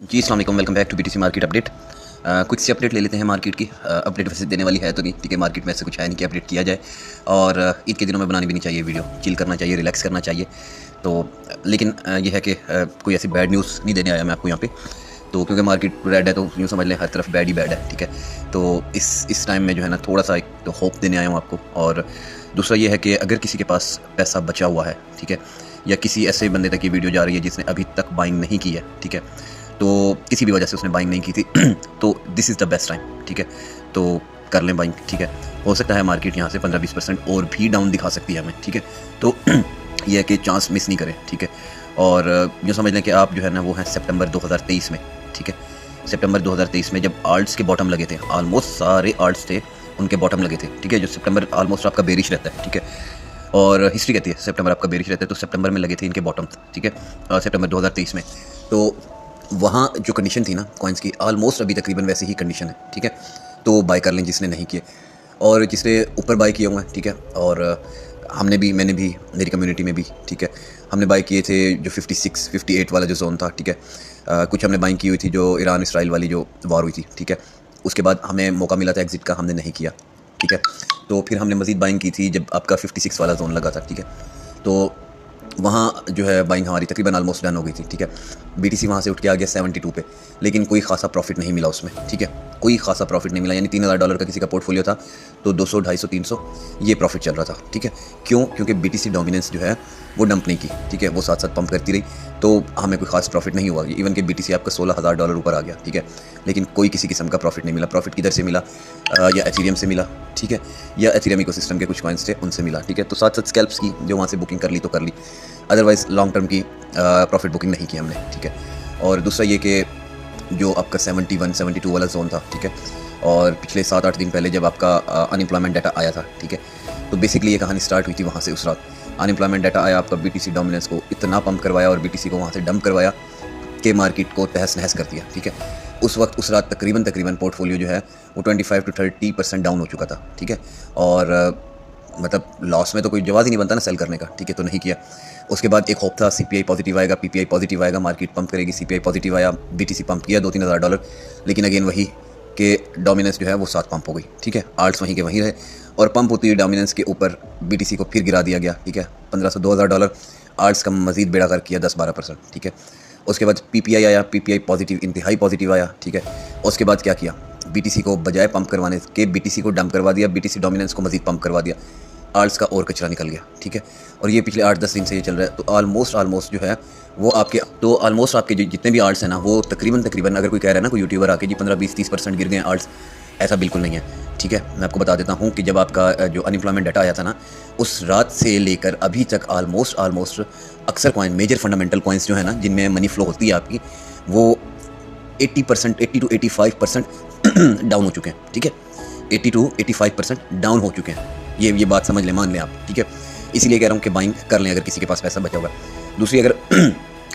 जी अस्सलाम वालेकुम, welcome back to BTC market update. कुछ सी अपडेट ले लेते हैं मार्केट की। अपडेट वैसे देने वाली है तो नहीं, ठीक है। मार्केट में ऐसे कुछ है नहीं कि अपडेट किया जाए, और ईद के दिनों में बनानी भी नहीं चाहिए वीडियो। चिल करना चाहिए, रिलैक्स करना चाहिए। तो लेकिन ये है कि कोई ऐसी बैड न्यूज़ नहीं देने आया मैं आपको यहाँ पे। तो क्योंकि मार्केट रेड है तो यूँ समझ लें हर तरफ बैड ही बैड है, ठीक है। तो इस टाइम में जो है ना थोड़ा सा एक तो होप देने आया हूँ आपको। और दूसरा ये है कि अगर किसी के पास पैसा बचा हुआ है, ठीक है, या किसी ऐसे बंदे तक ये वीडियो जा रही है जिसने अभी तक बाइंग नहीं की है, ठीक है, तो किसी भी वजह से उसने बाइंग नहीं की थी तो this is the best time, ठीक है। तो कर लें बाइंग, ठीक है। हो सकता है मार्केट यहाँ से 15-20% और भी डाउन दिखा सकती है हमें, ठीक है। तो यह है कि चांस मिस नहीं करें, ठीक है। और जो समझ लें कि आप जो है ना वो है सितंबर 2023 में, ठीक है। सितंबर 2023 में जब आल्ट्स के बॉटम लगे थे, ऑलमोस्ट सारे आल्ट्स थे उनके बॉटम लगे थे, ठीक है। जो सितंबर ऑलमोस्ट आपका बेरिश रहता है, ठीक है। और हिस्ट्री कहती है सितंबर आपका बेरिश रहता है, तो सितंबर में लगे थे इनके बॉटम, ठीक है, सितंबर 2023 में। तो वहाँ जो कंडीशन थी ना कॉइन्स की, ऑलमोस्ट अभी तकरीबन वैसे ही कंडीशन है, ठीक है। तो बाय कर लें जिसने नहीं किए, और जिसने ऊपर बाय किए हुए हैं, ठीक है। और हमने भी, मैंने भी, मेरी कम्युनिटी में भी, ठीक है, हमने बाय किए थे जो 56-58 वाला जो जोन था, ठीक है। कुछ हमने बाइंग की हुई थी जो ईरान इसराइल वाली जो वार हुई थी, ठीक है। उसके बाद हमें मौका मिला था एग्जिट का, हमने नहीं किया, ठीक है। तो फिर हमने मज़ीद बाइंग की थी जब आपका 56 वाला जोन लगा था, ठीक है। तो वहाँ जो है बाइंग हमारी तकरीबन ऑलमोस्ट डन हो गई थी, ठीक है। बीटीसी वहाँ से उठ के आ गया 72 पे, लेकिन कोई खासा प्रॉफिट नहीं मिला उसमें, ठीक है। कोई खासा प्रॉफिट नहीं मिला, यानी $3000 का किसी का पोर्टफोलियो था तो 200, 250, 300 ये प्रॉफिट चल रहा था, ठीक है। क्यों? क्योंकि बीटीसी डोमिनेंस जो है वो डंप नहीं की, ठीक है। वो साथ साथ पंप करती रही, तो हमें कोई खास प्रॉफिट नहीं हुआ। इवन कि बीटीसी आपका $16000 ऊपर आ गया, ठीक है, लेकिन कोई किसी किस्म का प्रॉफिट नहीं मिला। प्रॉफिट किधर से मिला? या एथेरियम से मिला, ठीक है, या एथेरियम इकोसिस्टम के कुछ कॉइन्स थे उनसे मिला, ठीक है। तो साथ साथ स्कैल्प्स की जो वहाँ से बुकिंग कर ली तो कर ली, अदरवाइज़ लॉन्ग टर्म की प्रॉफिट बुकिंग नहीं की हमने, ठीक है। और दूसरा ये कि जो आपका 71-72 वाला जोन था, ठीक है, और पिछले 7-8 दिन पहले जब आपका अनएम्प्लॉयमेंट डाटा आया था, ठीक है, तो बेसिकली ये कहानी स्टार्ट हुई थी वहाँ से। उस रात अनएम्प्लॉयमेंट डाटा आया, आपका बीटीसी डोमिनेंस को इतना पंप करवाया और बीटीसी को वहाँ से डंप करवाया कि मार्केट को तहस नहस कर दिया, ठीक है। उस वक्त उस रात तकरीबन पोर्टफोलियो जो है वो 25-30% डाउन हो चुका था, ठीक है। और मतलब लॉस में तो कोई जवाब ही नहीं बनता ना सेल करने का, ठीक है, तो नहीं किया। उसके बाद एक होप था सीपीआई पॉजिटिव आएगा, पीपीआई पॉजिटिव आएगा, मार्केट पंप करेगी। सीपीआई पॉजिटिव आया, बीटीसी पंप किया $2-3 लेकिन अगेन वही कि डोमिनेंस जो है वो 7 पंप हो गई, ठीक है। आल्ट्स वहीं के वहीं रहे, और पंप होती है डोमिनेंस के ऊपर बीटीसी को फिर गिरा दिया गया, ठीक है। $1500-2000 आल्ट्स का मजीद बेड़ा कर किया 10-12%, ठीक है। उसके बाद पीपीआई आया, पीपीआई पॉजिटिव, इंतहाई पॉजिटिव आया, ठीक है। उसके बाद क्या किया? बीटीसी को बजाय पंप करवाने के बीटीसी को डंप करवा दिया, बीटीसी डोमिनेंस को मजीद पंप करवा दिया, आल्ट्स का और कचरा निकल गया, ठीक है। और ये पिछले 8-10 दिन से ये चल रहा है। तो ऑलमोस्ट जो है वो आपके जो जितने भी आल्ट्स हैं ना वो तकरीबन अगर कोई कह रहा है ना, कोई यूट्यूबर आके जी 15-20-30% गिर गए आल्ट्स, ऐसा बिल्कुल नहीं है, ठीक है। मैं आपको बता देता हूँ कि जब आपका जो अनएम्प्लॉयमेंट डाटा आया था ना, उस रात से लेकर अभी तक ऑलमोस्ट अक्सर कॉइन, मेजर फंडामेंटल कॉइन्स जो है ना जिनमें मनी फ्लो होती है आपकी, वो 80-85% डाउन हो चुके हैं, ठीक है। 80-85% डाउन हो चुके हैं। ये बात समझ लें, मान लें आप, ठीक है। इसीलिए कह रहा हूँ कि बाइंग कर लें अगर किसी के पास पैसा बचा होगा। दूसरी अगर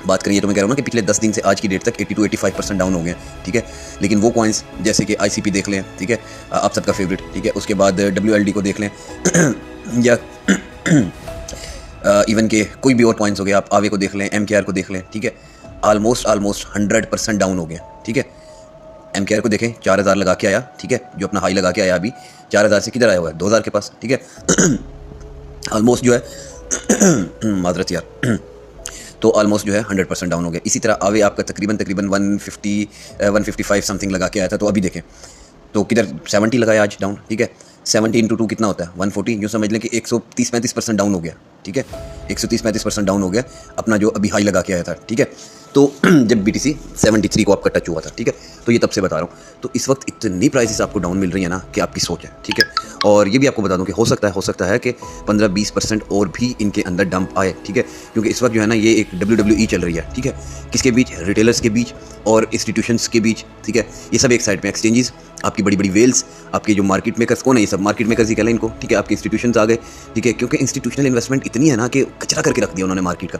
बात करिए तो मैं कह रहा हूँ ना कि पिछले 10 दिन से आज की डेट तक 80-85% डाउन हो गए, ठीक है। लेकिन वो कॉइन्स जैसे कि ICP देख लें, ठीक है, आप सबका फेवरेट, ठीक है। उसके बाद WLD को देख लें या इवन के कोई भी और कॉइन्स हो गए, आप आवे को देख लें, MKR को देख लें, ठीक है, ऑलमोस्ट 100% डाउन हो गए, ठीक है। MKR को देखें, 4000 लगा के आया, ठीक है, जो अपना हाई लगा के आया अभी 4000 से किधर आया हुआ है? 2000 के पास, ठीक है। ऑलमोस्ट जो है मादरत यार तो ऑलमोस्ट जो है 100% डाउन हो गया। इसी तरह आवे आपका तकरीबन 155 समथिंग लगा के आया था, तो अभी देखें तो किधर 70 लगाया आज डाउन, ठीक है। 70 × 2 कितना होता है? 140। यूँ समझ लें कि 130-35% डाउन हो गया, ठीक है। 130-35% डाउन हो गया अपना जो अभी हाई लगा के आया था, ठीक है। तो जब बीटीसी 73 को आपका टच हुआ था, ठीक है, तो ये तब से बता रहा हूँ। तो इस वक्त इतनी प्राइसेस आपको डाउन मिल रही है ना कि आपकी सोच है, ठीक है। और ये भी आपको बता दूं कि हो सकता है कि 15-20% और भी इनके अंदर डंप आए, ठीक है। क्योंकि इस वक्त जो है ना ये एक WWE चल रही है, ठीक है। किसके बीच? रिटेलर्स के बीच और इंस्टीट्यूशंस के बीच, ठीक है। ये सब एक साइड में, एक्सचेंजेस, आपकी बड़ी बड़ी वेल्स, आपके जो मार्केट मेकर्स, कौन है ये सब? मार्केट मेकर्स ही कहलें इनको, ठीक है। आपके इंस्टीट्यूशंस आ गए, ठीक है, क्योंकि इंस्टीट्यूशनल इन्वेस्टमेंट इतनी है ना कि कचरा करके रख दिया उन्होंने मार्केट का।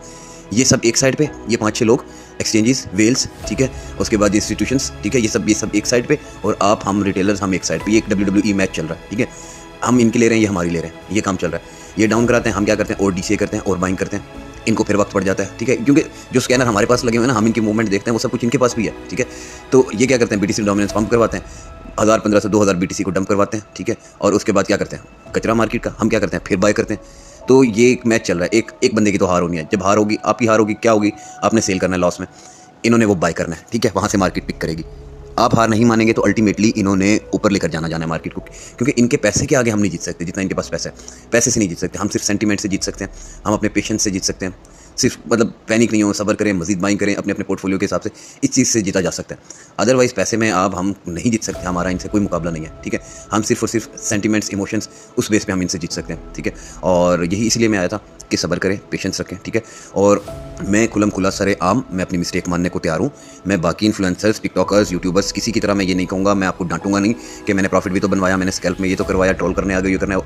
ये सब एक साइड पे, ये 5-6 लोग, एक्सचेंजेस, वेल्स, ठीक है, उसके बाद इंस्टीट्यूशंस, ठीक है, ये सब एक साइड पे, और हम रिटेलर्स हम एक साइड पे। ये एक WWE मैच चल रहा है, ठीक है। हम इनके ले रहे हैं, ये हमारी ले रहे हैं, ये काम चल रहा है। ये डाउन कराते हैं, हम क्या करते हैं? और DCA करते हैं और बाइंग करते हैं, इनको फिर वक्त पड़ जाता है, ठीक है, क्योंकि जो स्कैनर हमारे पास लगे हुए हैं ना, हम इनकी मूवमेंट देखते हैं, वो सब कुछ इनके पास भी है, ठीक है। तो ये क्या करते हैं, BTC डोमिनेंस पंप करवाते हैं, 1000 1500 2000 BTC को डंप करवाते हैं, ठीक है, और उसके बाद क्या करते हैं, कचरा मार्केट का हम क्या करते हैं, फिर बाय करते हैं। तो ये एक मैच चल रहा है, एक बंदे की तो हार होनी है, जब हार होगी, आपकी हार होगी, क्या होगी, आपने सेल करना है लॉस में, इन्होंने वो बाय करना है, ठीक है, वहाँ से मार्केट पिक करेगी। आप हार नहीं मानेंगे तो अल्टीमेटली इन्होंने ऊपर लेकर जाना है मार्केट को, क्योंकि इनके पैसे के आगे हम नहीं जीत सकते, जितना इनके पास पैसा है, पैसे से नहीं जीत सकते हम, सिर्फ सेंटीमेंट से जीत सकते हैं, हम अपने पेशेंस से जीत सकते हैं, सिर्फ मतलब पैनिक नहीं हो, सब्र करें, मजीद बाइंग करें अपने अपने पोर्टफोलियो के हिसाब से, इस चीज़ से जीता जा सकता है। अदरवाइज़ पैसे में आप हम नहीं जीत सकते, हमारा इनसे कोई मुकाबला नहीं है, ठीक है। हम सिर्फ और सिर्फ सेंटीमेंट्स, इमोशंस, उस बेस पे हम इनसे जीत सकते हैं, ठीक है। और यही इसलिए मैं आया था कि सब्र करें, पेशेंस रखें, ठीक है। और मैं खुलम खुला सरे आम, मैं अपनी मिस्टेक मानने को तैयार हूँ। मैं बाकी इन्फ्लुएंसर्स, टिकटॉकर्स, यूट्यूबर्स किसी की तरह मैं ये नहीं कहूँगा, मैं आपको डांटूंगा नहीं कि मैंने प्रॉफिट भी तो बनवाया, मैंने स्कैल्प में ये तो करवाया, ट्रोल करने आ गए, ये करना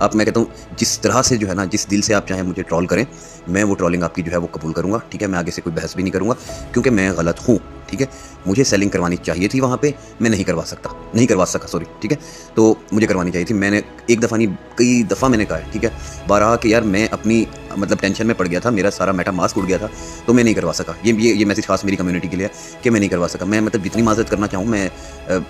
आप मैं कहता हूँ जिस तरह से जो है ना, जिस दिल से आप चाहें मुझे ट्रोल करें, मैं वो ट्रोलिंग आपकी जो है वो कबूल करूँगा, ठीक है। मैं आगे से कोई बहस भी नहीं करूँगा, क्योंकि मैं गलत हूँ, ठीक है। मुझे सेलिंग करवानी चाहिए थी वहाँ पे, मैं नहीं करवा सका सॉरी, ठीक है। तो मुझे करवानी चाहिए थी, मैंने एक दफ़ा नहीं कई दफ़ा मैंने कहा है, ठीक है, बारहा कि यार मैं अपनी मतलब टेंशन में पड़ गया था, मेरा सारा मेटा मास्क उड़ गया था, तो मैं नहीं करवा सका। ये मैसेज खास मेरी कम्युनिटी के लिए है कि मैं नहीं करवा सका। मैं मतलब जितनी माजरत करना चाहूँ मैं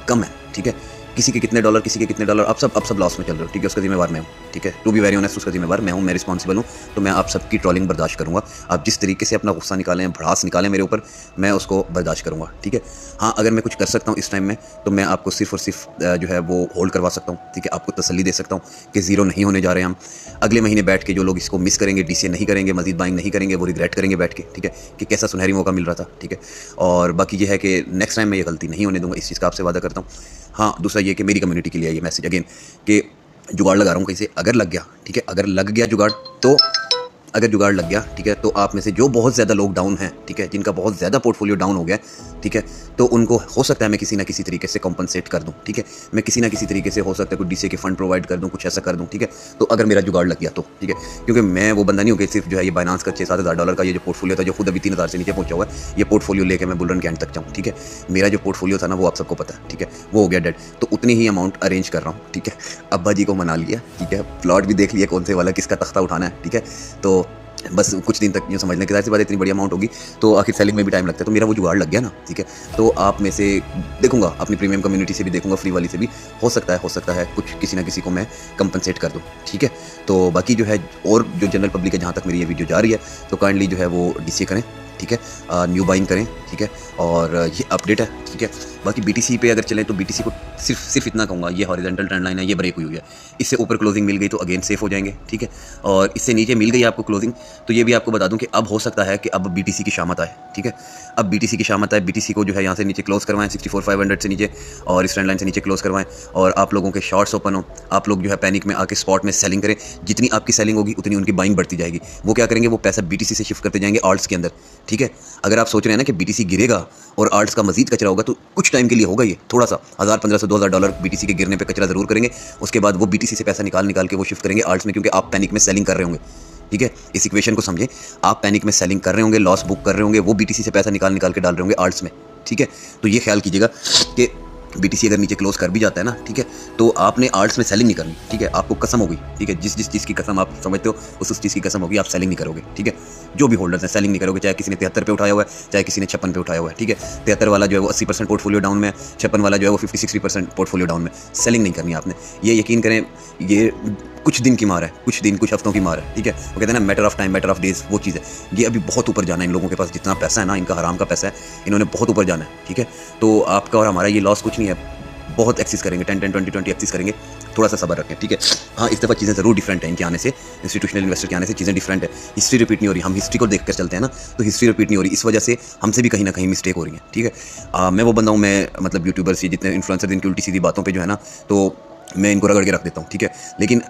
कम है, ठीक है। किसी के कितने डॉलर अब सब लॉस में चल रहे हो, ठीक है, उसका जिम्मेवार मैं हूँ, ठीक है। टू बी वेरी ऑनेस्ट, उसका जिम्मेवार मैं हूँ, मैं रिस्पॉन्सिबल हूँ। तो मैं आप सबकी ट्रोलिंग बर्दाश्त करूँगा, आप जिस तरीके से अपना गुस्सा निकालें, भड़ास निकालें मेरे ऊपर, मैं उसको बर्दाश्त करूँगा, ठीक है। हाँ, अगर मैं कुछ कर सकता हूँ इस टाइम में, तो मैं आपको सिर्फ और सिर्फ जो है वो होल्ड करवा सकता हूँ, ठीक है। आपको तसल्ली दे सकता हूँ कि ज़ीरो नहीं होने जा रहे हैं हम। अगले महीने बैठ के जो लोग इसको मिस करेंगे, DCA नहीं करेंगे, मजीद बाइंग नहीं करेंगे, वो रिग्रेट करेंगे बैठ के, ठीक है, कि कैसा सुनहरी मौका मिल रहा था, ठीक है। और बाकी ये है कि नेक्स्ट टाइम मैं ये गलती नहीं होने दूँगा, इस चीज़ का आपसे वादा करता हूँ। हाँ, दूसरा ये कि मेरी कम्युनिटी के लिए ये मैसेज अगेन कि जुगाड़ लगा रहा हूँ कहीं से, अगर लग गया, ठीक है, अगर लग गया जुगाड़, तो अगर जुगाड़ लग गया, ठीक है, तो आप में से जो बहुत ज़्यादा लोग डाउन हैं, ठीक है, जिनका बहुत ज़्यादा पोर्टफोलियो डाउन हो गया, ठीक है, तो उनको हो सकता है मैं किसी ना किसी तरीके से कॉम्पनसेट कर दूं, ठीक है। मैं किसी ना किसी तरीके से हो सकता है कुछ DCA के फंड प्रोवाइड कर दूं, कुछ ऐसा कर दूं, ठीक है। तो अगर मेरा जुगाड़ लग गया तो, ठीक है, क्योंकि मैं वो बंदा नहीं हूँ कि सिर्फ जो है ये बाइनांस का 6-7 हज़ार डॉलर का ये जो पोर्टफोलियो था, जो खुद अभी 3000 से नीचे पहुंचा हुआ है, ये पोर्टफोलियो लेकर मैं बुल रन के एंड तक जाऊँ, ठीक है। मेरा जो पोर्टफोलियो था ना, वो आप सबको पता है, ठीक है, वो हो गया डेड। तो उतनी ही अमाउंट अरेंज कर रहा हूँ, ठीक है। अब्बा जी को मना लिया, ठीक है, प्लॉट भी देख लिया कौन से वाला किसका तख्ता उठाना है, ठीक है। तो बस कुछ दिन तक यूँ समझ लें कि ज़ाहिर सी बात है इतनी बड़ी अमाउंट होगी तो आखिर सेलिंग में भी टाइम लगता है। तो मेरा वो जुगाड़ लग गया ना, ठीक है। तो आप में से देखूंगा, अपनी प्रीमियम कम्युनिटी से भी देखूंगा, फ्री वाली से भी हो सकता है कुछ किसी ना किसी को मैं कंपनसेट कर दूँ, ठीक है। तो बाकी जो है और जो जनरल पब्लिक है, जहाँ तक मेरी ये वीडियो जा रही है, तो काइंडली जो है वो DCA करें, ठीक है, न्यू बाइंग करें, ठीक है। और ये अपडेट है, ठीक है। बाकी BTC पे अगर चलें तो BTC को सिर्फ इतना कहूँगा, ये हॉरिजॉन्टल ट्रेंड लाइन है, ये ब्रेक हुई है। इससे ऊपर क्लोजिंग मिल गई तो अगेन सेफ हो जाएंगे, ठीक है। और इससे नीचे मिल गई आपको क्लोजिंग, तो ये भी आपको बता दूं कि अब हो सकता है कि अब BTC की शामत आए, ठीक है। अब BTC की शामत आए, BTC को जो है यहाँ से नीचे क्लोज करवाएं 64,500 से नीचे, और इस ट्रेंड लाइन से नीचे क्लोज करवाएं, और आप लोगों के शॉर्ट्स ओपन हो, आप लोग जो है पैनिक में आके स्पॉट में सेलिंग करें। जितनी आपकी सेलिंग होगी उतनी उनकी बाइंग बढ़ती जाएगी। वो क्या करेंगे, वो पैसा BTC से शिफ्ट करते जाएंगे आल्ट्स के अंदर, ठीक है। अगर आप सोच रहे हैं ना कि BTC गिरेगा और आल्ट्स का मजीद कचरा होगा, तो कुछ टाइम के लिए होगा, ये थोड़ा सा 1000 1500 2000 डॉलर BTC के गिरने पे कचरा जरूर करेंगे। उसके बाद वो BTC से पैसा निकाल के वो शिफ्ट करेंगे आल्ट्स में, क्योंकि आप पैनिक में सेलिंग कर रहे होंगे, ठीक है। इस इक्वेशन को समझें, आप पैनिक में सेलिंग कर रहे होंगे, लॉस बुक कर रहे होंगे, वो BTC से पैसा निकाल के डाल रहे होंगे आल्ट्स में, ठीक है। तो ये ख्याल कीजिएगा कि BTC अगर नीचे क्लोज कर भी जाता है ना, ठीक है, तो आपने आल्ट्स में सेलिंग नहीं करनी, ठीक है। आपको कसम होगी, ठीक है, जिस चीज़ की कसम आप समझते हो उस चीज़ की कसम होगी, आप सेलिंग नहीं करोगे, ठीक है। जो भी होल्डर्स हैं सेलिंग नहीं करोगे, चाहे किसी ने 73 पे उठाया हुआ है, चाहे किसी ने 56 पे उठाया हुआ है, ठीक है। 73 वाला जो है वो 80% पोर्टफोलियो डाउन में है, 56 वाला जो है वो 50-60% पोर्टफोलियो डाउन में। सेलिंग नहीं करनी आपने, ये यकीन करें, ये कुछ दिन की मार है, कुछ हफ्तों की मार है, ठीक है। वो कहते हैं ना matter of time, matter of days, वो चीज़ है। ये अभी बहुत ऊपर जाना है इन लोगों के पास, जितना पैसा है ना, इनका हराम का पैसा है, इन्होंने बहुत ऊपर जाना है, ठीक है। तो आपका और हमारा ये लॉस कुछ नहीं है, बहुत एक्सेस करेंगे, 10-20 एक्सेस करेंगे, थोड़ा सा सब्र रखें, ठीक है। हाँ, इस दफ़ा चीज़ें ज़रूर डिफरेंट हैं, इनके आने से, इंस्टीट्यूशनल इन्वेस्टर के आने से चीज़ें डिफरेंट है। हिस्ट्री रिपीट नहीं हो रही, हम हिस्ट्री को देख कर चलते हैं ना, तो हिस्ट्री रिपीट नहीं हो रही, इस वजह से हमसे भी कहीं ना कहीं मिस्टेक हो रही है, ठीक है। मैं वो बंदा हूँ, मैं मतलब यूट्यूबर्स जितने इन्फ्लुएंसर इनकी उल्टी सीधी बातों पर जो है ना, तो मैं इनको रगड़ के रख देता हूँ, ठीक है। लेकिन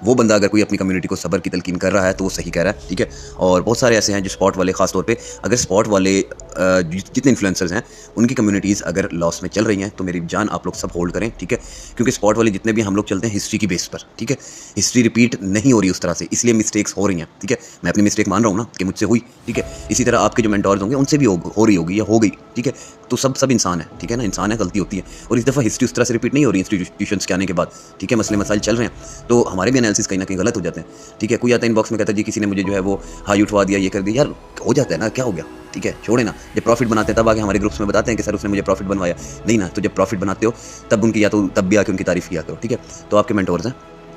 वो बंदा अगर कोई अपनी कम्युनिटी को सब्र की तलकीन कर रहा है तो वो सही कह रहा है, ठीक है। और बहुत सारे ऐसे हैं जो स्पॉट वाले, ख़ास तौर पे अगर स्पॉट वाले जितने इन्फ्लुएंसर्स हैं उनकी कम्युनिटीज़ अगर लॉस में चल रही हैं, तो मेरी जान आप लोग सब होल्ड करें, ठीक है। क्योंकि स्पॉट वाले जितने भी हम लोग चलते हैं हिस्ट्री की बेस पर, ठीक है। हिस्ट्री रिपीट नहीं हो रही उस तरह से, इसलिए मिस्टेक्स हो रही हैं, ठीक है। मैं अपनी मिस्टेक मान रहा हूँ ना कि मुझसे हुई, ठीक है। इसी तरह आपके जो मेंटोर्स होंगे उनसे भी हो रही होगी या हो गई, ठीक है। तो सब इंसान है, ठीक है ना, इंसान है, गलती होती है। और इस दफ़ा हिस्ट्री उस तरह से रिपीट नहीं हो रही इंस्टीट्यूशंस के आने के बाद, ठीक है, मसले मसाइल चल रहे हैं, तो हमारे भी एनालिसिस कहीं ना कहीं गलत हो जाते हैं, ठीक है। कोई आता है इनबॉक्स में कहता है जी किसी ने मुझे जो है वो हाई उठवा दिया, ये कर दिया, यार हो जाता है ना, क्या हो गया, ठीक है, छोड़े ना। जब प्रॉफिट बनाते हैं तब आके हमारे ग्रुप्स में बताते हैं कि सर उसने मुझे प्रॉफिट बनवाया, नहीं ना, तो जब प्रॉफिट बनाते हो तब उनकी या तो तब भी आके उनकी तारीफ़ किया करो, ठीक है। तो आपके मेंटोर्स हैं,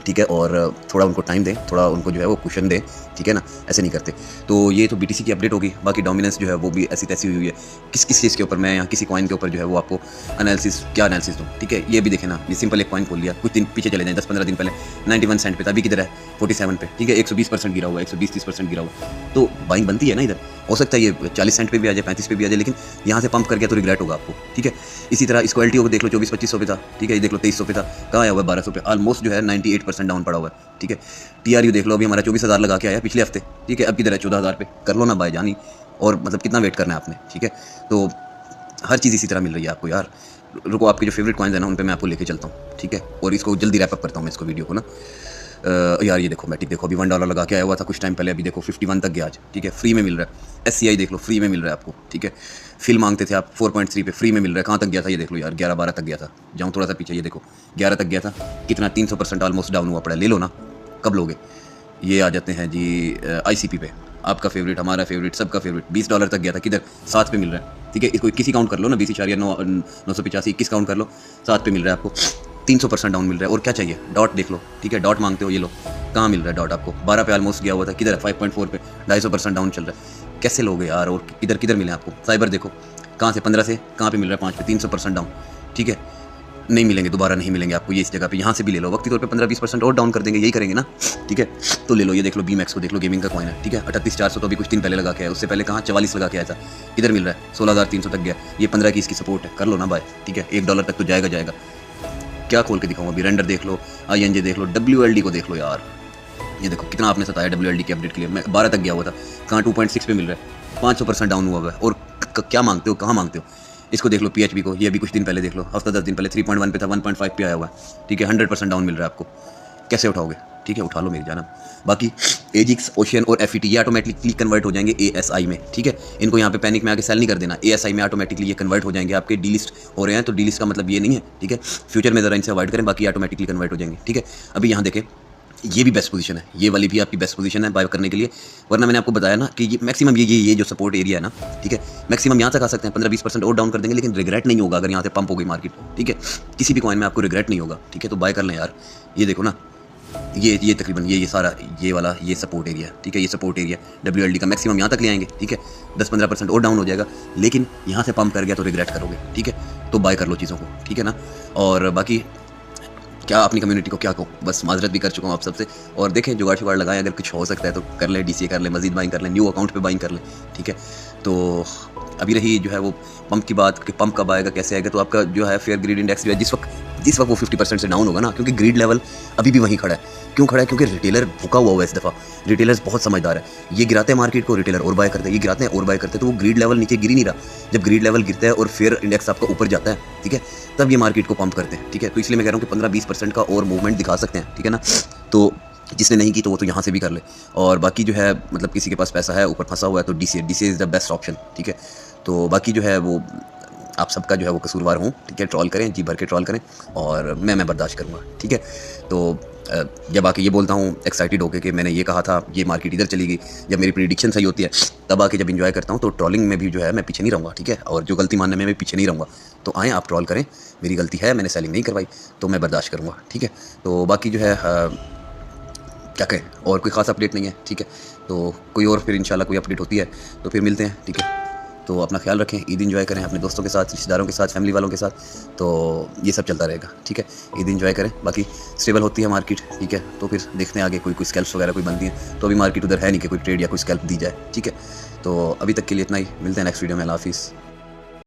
ठीक है, और थोड़ा उनको टाइम दें, थोड़ा उनको जो है वो कुशन दें, ठीक है ना, ऐसे नहीं करते। तो ये तो BTC की अपडेट होगी, बाकी डोमिनेंस जो है वो भी ऐसी तैसी हुई है। किस किस चीज़ के ऊपर मैं यहाँ किसी कॉइन के ऊपर जो है वो आपको क्या एनालिसिस दूँ, ठीक है। ये भी देखें ना, ये सिंपल एक कॉइन खोल लिया, कुछ दिन पीछे चले जाएं, 10-15 दिन पहले 91 सेंट पे था, अभी किधर है 47 पे, ठीक है, 120% गिरा हुआ है, 120-30% गिरा हुआ है, तो बाइंग बनती है ना इधर। हो सकता है ये 40 सेंट पे भी आ जाए, 35 पे भी आ जाए, लेकिन यहाँ से पंप कर गया तो रिग्रेट होगा आपको, ठीक है। इसी तरह इसको LTO को देख लो, 24-25 पे था, ठीक है, ये देख लो 2300 पे था, कहाँ आया हुआ है 1200 पे, ऑलमोस्ट जो है 98% डाउन पड़ा हुआ है, ठीक है। TRU देख लो, अभी हमारा 24,000 लगा के आया पिछले हफ्ते, ठीक है, अब किधर है 14,000 पे, कर लो ना बाय जानी, और मतलब कितना वेट करना है आपने, ठीक है। तो हर चीज़ इसी तरह मिल रही है आपको यार। रुको, आपके जो फेवरेट कॉइन्स है ना उन पे मैं आपको लेके चलता हूँ, ठीक है, और इसको जल्दी रैप अप करता हूँ मैं इसको वीडियो को ना। यार ये देखो मैटिक देखो, अभी $1 लगा के आया हुआ था कुछ टाइम पहले, अभी देखो 51 तक गया आज, ठीक है, फ्री में मिल रहा है। SCI देख लो, फ्री में मिल रहा है आपको, ठीक है। फिल मांगते थे आप 4.3 पे, फ्री में मिल रहा है। कहाँ तक गया था ये देख लो यार, 11-12 तक गया था, जाऊँ थोड़ा सा पीछे, ये देखो 11 तक गया था, कितना 300% ऑलमोस्ट डाउन हुआ पड़ा, ले लो ना, कब लोगे। ये आ जाते हैं जी ICP पे, आपका फेवरेट, हमारा फेवरेट, सबका फेवरेट, $20 तक गया था, किधर 7 पे मिल रहा है, ठीक है। इसको 21 काउंट कर लो ना, 20.985, 21 काउंट कर लो, 7 पे मिल रहा है आपको, 300% डाउन मिल रहा है। और क्या चाहिए, डॉट देख लो, ठीक है, डॉट मांगते हो, ये लो, कहाँ मिल रहा है डॉट आपको, 12 पे ऑलमोस्ट गया हुआ था, किधर है 5.4 पे, 250% डाउन चल रहा है, कैसे लोगे यार। और किधर किधर मिले आपको, साइबर देखो कहाँ से 15 से कहाँ पे मिल रहा है 5 पे, 300% डाउन, ठीक है। नहीं मिलेंगे, दोबारा नहीं मिलेंगे आपको ये इस जगह पे, यहाँ से भी ले लो, वक्ती तौर पे 15-20% और डाउन कर देंगे, यही करेंगे ना, ठीक है। तो ले लो, ये देख लो BMAX को देख लो, गेमिंग का कॉइन है, ठीक है, 38,400 तो अभी कुछ दिन पहले लगा के आया, उससे पहले कहाँ 44 लगा के आया था, इधर मिल रहा है 16,300 तक गया, ये 15 की इसकी सपोर्ट है, कर लो ना बाय, ठीक है। $1 तक तो जाएगा। क्या खोल के दिखाऊँ अभी, रेंडर देख लो, INJ देख लो, WLD को देख लो यार, ये देखो कितना आपने सताया WLD की अपडेट के लिए, मैं 12 तक गया हुआ था, कहाँ 2.6 पे मिल रहा है, 500% डाउन हुआ है। और क्या मांगते हो, कहाँ मांगते हो। इसको देख लो PHP को, ये अभी कुछ दिन पहले देख लो, हफ्ता 10 दिन पहले 3.1 पे था, 1.5 पे आया हुआ है, ठीक है, 100% डाउन मिल रहा है आपको, कैसे उठाओगे, ठीक है, उठा लो मेरी जान। बाकी AGX, ओशियन और FET ये ऑटोमेटिकली कन्वर्ट हो जाएंगे ASI में, ठीक है। इनको यहाँ पे पैनिक में आके सेल नहीं कर देना, ASI में ऑटोमेटिकली ये कन्वर्ट हो जाएंगे, आपके डीलिस्ट हो रहे हैं, तो डीलिस्ट का मतलब ये नहीं है, ठीक है। फ्यूचर में ज़रा इनसे अवॉइड करें, बाकी ऑटोमेटिकली कन्वर्ट हो जाएंगे, ठीक है। अभी यहाँ देखें, ये भी बेस्ट पोजीशन है, ये वाली भी आपकी बेस्ट पोजीशन है बाय करने के लिए, वरना मैंने आपको बताया ना कि ये मैक्सिमम ये जो सपोर्ट एरिया है ना, ठीक है, मैक्सिमम यहाँ तक आ सकते हैं, 15-20% और डाउन कर देंगे, लेकिन रिग्रेट नहीं होगा अगर यहाँ से पंप हो गई मार्केट, ठीक है। किसी भी कॉइन में आपको रिग्रेट नहीं होगा, ठीक है, तो बाय कर लें यार। ये देखो ना, ये तकरीबन ये सारा ये वाला ये सपोर्ट एरिया, ठीक है, ये सपोर्ट एरिया WLD का मैक्सिमम यहाँ तक ले आएंगे, ठीक है, 10-15% और डाउन हो जाएगा, लेकिन यहाँ से पंप कर गया तो रिग्रेट करोगे, ठीक है। तो बाय कर लो चीज़ों को, ठीक है ना। और बाकी क्या अपनी कम्युनिटी को क्या कहूँ, बस माजरत भी कर चुका हूँ आप सबसे, और देखें जुगाड़ शुगाड़ लगाएं, अगर कुछ हो सकता है तो कर लें, DCA कर लें, मजीद बाइंग कर लें, न्यू अकाउंट पे बाइंग कर लें, ठीक है। तो अभी रही जो है वो पंप की बात कि पंप कब आएगा, कैसे आएगा, तो आपका जो है फेयर ग्रीड इंडेक्स जो है जिस वक्त वो 50% से डाउन होगा ना, क्योंकि ग्रीड लेवल अभी भी वहीं खड़ा है। क्यों खड़ा है, क्योंकि रिटेलर भूखा हुआ है इस दफ़ा, रिटेलर्स बहुत समझदार है, ये गिराते हैं मार्केट को, रिटेलर और बाय करते हैं, ये गिराते हैं और बाय करते हैं, तो वो ग्रीड लेवल नीचे गिर ही नहीं रहा। जब ग्रीड लेवल गिरता है और फेयर इंडेक्स आपका ऊपर जाता है, ठीक है, तब ये मार्केट को पंप करते हैं, ठीक है। तो इसलिए मैं कह रहा हूँ कि 15-20% का और मूवमेंट दिखा सकते हैं, ठीक है ना। तो जिसने नहीं की तो वो तो यहाँ से भी कर ले, और बाकी जो है मतलब किसी के पास पैसा है ऊपर फंसा हुआ है तो DCA is the best option, ठीक है। तो बाकी जो है वो आप सबका जो है वो कसूरवार हूँ, ठीक है, ट्रॉल करें, जी भर के ट्रॉल करें, और मैं बर्दाश्त करूँगा, ठीक है। तो जब आके ये बोलता हूँ एक्साइटेड होकर कि मैंने ये कहा था ये मार्केट इधर चली गई, जब मेरी प्रेडिक्शन सही होती है तब आके जब इंजॉय करता हूँ, तो ट्रॉलिंग में भी जो है मैं पीछे नहीं रहूँगा, ठीक है, और जो गलती मानने में मैं पीछे नहीं रहूँगा। तो आएँ आप ट्रॉल करें, मेरी गलती है, मैंने सेलिंग नहीं करवाई, तो मैं बर्दाश्त करूँगा, ठीक है। तो बाकी जो है क्या कहें, और कोई ख़ास अपडेट नहीं है, ठीक है। तो कोई और फिर इंशाल्लाह कोई अपडेट होती है तो फिर मिलते हैं, ठीक है। तो अपना ख्याल रखें, ईद इंजॉय करें अपने दोस्तों के साथ, रिश्तेदारों के साथ, फैमिली वालों के साथ, तो ये सब चलता रहेगा, ठीक है। ईद इंजॉय करें, बाकी स्टेबल होती है मार्केट, ठीक है। तो फिर देखते हैं आगे कोई स्कैल्प्स वगैरह कोई बनती हैं, तो अभी मार्केट उधर है नहीं कि कोई ट्रेड या कोई स्कैल्प दी जाए, ठीक है। तो अभी तक के लिए इतना ही, मिलते हैं नेक्स्ट वीडियो में, अल्लाह हाफिज़।